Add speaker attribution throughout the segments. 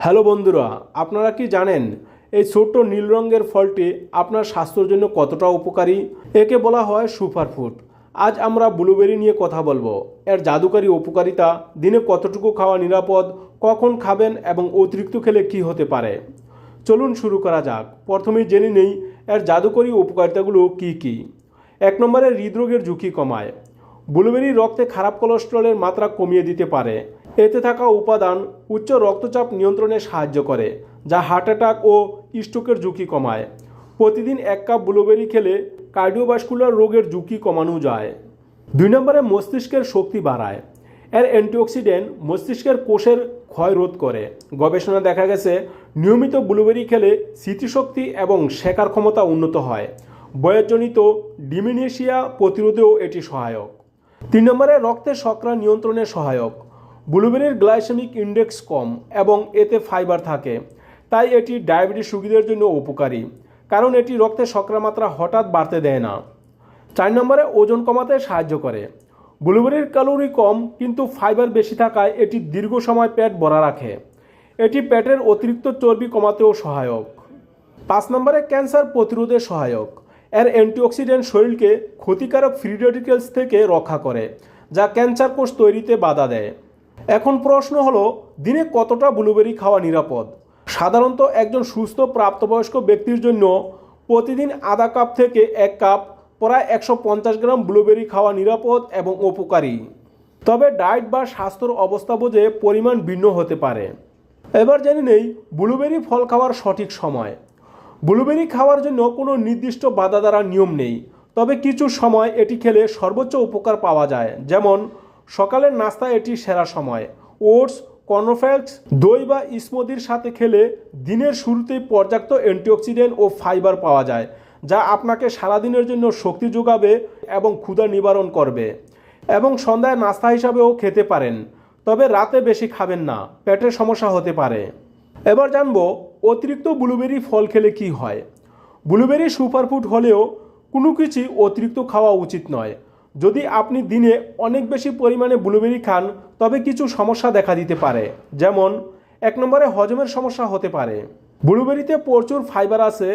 Speaker 1: Hello বন্ধুরা, আপনারা কি জানেন এই ছোট্ট নীল রঙের ফলটি আপনার স্বাস্থ্যের জন্য কতটা উপকারী? একে বলা হয় সুপারফুড। আজ আমরা ব্লুবেরি নিয়ে কথা বলবো। এর জাদুকারী উপকারিতা, দিনে কতটুকু খাওয়া নিরাপদ, কখন খাবেন এবং অতিরিক্ত খেলে কি হতে পারে। চলুন শুরু করা যাক। প্রথমেই জেনে নেই এর জাদুকরী উপকারিতাগুলো কি কি। 1 নম্বরে হৃদরোগের ঝুঁকি কমায়। ব্লুবেরি রক্তে খারাপ কোলেস্টেরলের মাত্রা কমিয়ে দিতে পারে। এতে থাকা উপাদান উচ্চ রক্তচাপ নিয়ন্ত্রণে সাহায্য করে, যা হার্ট অ্যাটাক ও স্ট্রোকের ঝুঁকি কমায়। প্রতিদিন 1 কাপ ব্লুবেরি খেলে কার্ডিওভাস্কুলার রোগের ঝুঁকি কমানো যায়। 2 নম্বরে মস্তিষ্কের শক্তি বাড়ায়। এর অ্যান্টিঅক্সিডেন্ট মস্তিষ্কের কোষের ক্ষয় রোধ করে। গবেষণায় দেখা গেছে নিয়মিত ব্লুবেরি খেলে স্মৃতিশক্তি এবং শেখার ক্ষমতা উন্নত হয়। বয়সজনিত ডিমেনশিয়া প্রতিরোধেও এটি সহায়ক। 3 নম্বরে রক্তের শর্করা নিয়ন্ত্রণে সহায়ক। ব্লুবেরির গ্লাইসেমিক ইন্ডেক্স কম এবং এতে ফাইবার থাকে, তাই এটি ডায়াবেটিস রোগীদের জন্য উপকারী, কারণ এটি রক্তে শর্করার মাত্রা হঠাৎ বাড়তে দেয় না। 4 নম্বরে ওজন কমাতে সাহায্য করে। ব্লুবেরির ক্যালোরি কম কিন্তু ফাইবার বেশি থাকায় এটি দীর্ঘ সময় পেট ভরা রাখে। এটি পেটের অতিরিক্ত চর্বি কমাতেও সহায়ক। 5 নম্বরে ক্যান্সার প্রতিরোধে সহায়ক। এর অ্যান্টিঅক্সিডেন্ট শরীরকে ক্ষতিকারক ফ্রি রেডিক্যালস থেকে রক্ষা করে, যা ক্যান্সার কোষ তৈরিতে বাধা দেয়। এখন প্রশ্ন হলো, দিনে কতটা ব্লুবেরি খাওয়া নিরাপদ? সাধারণত একজন সুস্থ প্রাপ্তবয়স্ক ব্যক্তির জন্য প্রতিদিন আধা কাপ থেকে 1 কাপ, প্রায় 150 গ্রাম ব্লুবেরি খাওয়া নিরাপদ এবং উপকারী। তবে ডায়েট বা স্বাস্থ্যর অবস্থা বুঝে পরিমাণ ভিন্ন হতে পারে। এবার জেনে নেই ব্লুবেরি ফল খাওয়ার সঠিক সময়। ব্লুবেরি খাওয়ার জন্য কোনো নির্দিষ্ট বাধা দ্বারা নিয়ম নেই, তবে কিছু সময় এটি খেলে সর্বোচ্চ উপকার পাওয়া যায়। যেমন সকালের নাস্তায় এটি সেরা সময়। ওটস, কর্নফ্লেক্স, দই বা স্মুদির সাথে খেলে দিনের শুরুতেই পর্যাপ্ত অ্যান্টিঅক্সিডেন্ট ও ফাইবার পাওয়া যায়, যা আপনাকে সারাদিনের জন্য শক্তি যোগাবে এবং ক্ষুধা নিবারণ করবে। এবং সন্ধ্যায় নাস্তা হিসাবেও খেতে পারেন, তবে রাতে বেশি খাবেন না, পেটের সমস্যা হতে পারে। এবার জানবো অতিরিক্ত ব্লুবেরি ফল খেলে কি হয়। ব্লুবেরি সুপারফুড হলেও কোনো কিছু অতিরিক্ত খাওয়া উচিত নয়। যদি আপনি দিনে অনেক বেশি পরিমাণে ব্লুবেরি খান, তবে কিছু সমস্যা দেখা দিতে পারে। যেমন 1 নম্বরে হজমের সমস্যা হতে পারে। ব্লুবেরিতে প্রচুর ফাইবার আছে।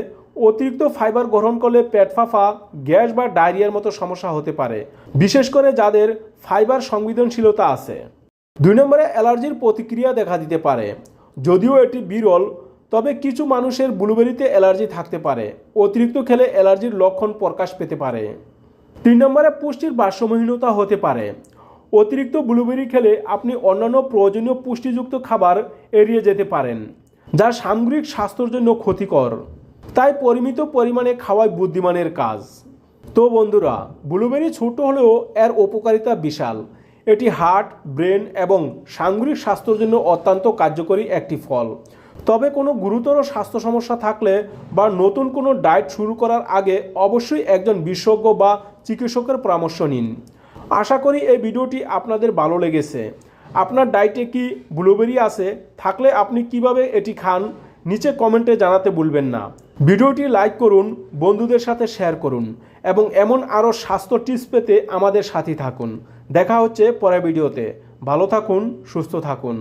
Speaker 1: অতিরিক্ত ফাইবার গ্রহণ করলে পেট ফাঁপা, গ্যাস বা ডায়রিয়ার মতো সমস্যা হতে পারে, বিশেষ করে যাদের ফাইবার সংবেদনশীলতা আছে। 2 নম্বরে অ্যালার্জির প্রতিক্রিয়া দেখা দিতে পারে। যদিও এটি বিরল, তবে কিছু মানুষের ব্লুবেরিতে অ্যালার্জি থাকতে পারে। অতিরিক্ত খেলে অ্যালার্জির লক্ষণ প্রকাশ পেতে পারে। 3 নম্বরে পুষ্টির ভারসাম্যহীনতা হতে পারে। অতিরিক্ত ব্লুবেরি খেলে আপনি অন্যান্য প্রয়োজনীয় পুষ্টিযুক্ত খাবার এড়িয়ে যেতে পারেন, যা সামগ্রিক স্বাস্থ্যের জন্য ক্ষতিকর। তাই পরিমিত পরিমাণে খাওয়াই বুদ্ধিমানের কাজ। তো বন্ধুরা, ব্লুবেরি ছোট হলেও এর উপকারিতা বিশাল। এটি হার্ট, ব্রেন এবং সামগ্রিক স্বাস্থ্যের জন্য অত্যন্ত কার্যকরী একটি ফল। তবে কোনো গুরুতর স্বাস্থ্য সমস্যা থাকলে বা নতুন কোনো ডায়েট শুরু করার আগে অবশ্যই একজন বিশেষজ্ঞ বা চিকিৎসকের পরামর্শ নিন। আশা করি এই ভিডিওটি আপনাদের ভালো লেগেছে। আপনার ডায়েটে কি ব্লুবেরি আছে? থাকলে আপনি কিভাবে এটি খান, নিচে কমেন্টে জানাতে ভুলবেন না। ভিডিওটি লাইক করুন, বন্ধুদের সাথে শেয়ার করুন এবং এমন আরও স্বাস্থ্য টিপস পেতে আমাদের সাথে থাকুন। দেখা হচ্ছে পরের ভিডিওতে। ভালো থাকুন, সুস্থ থাকুন।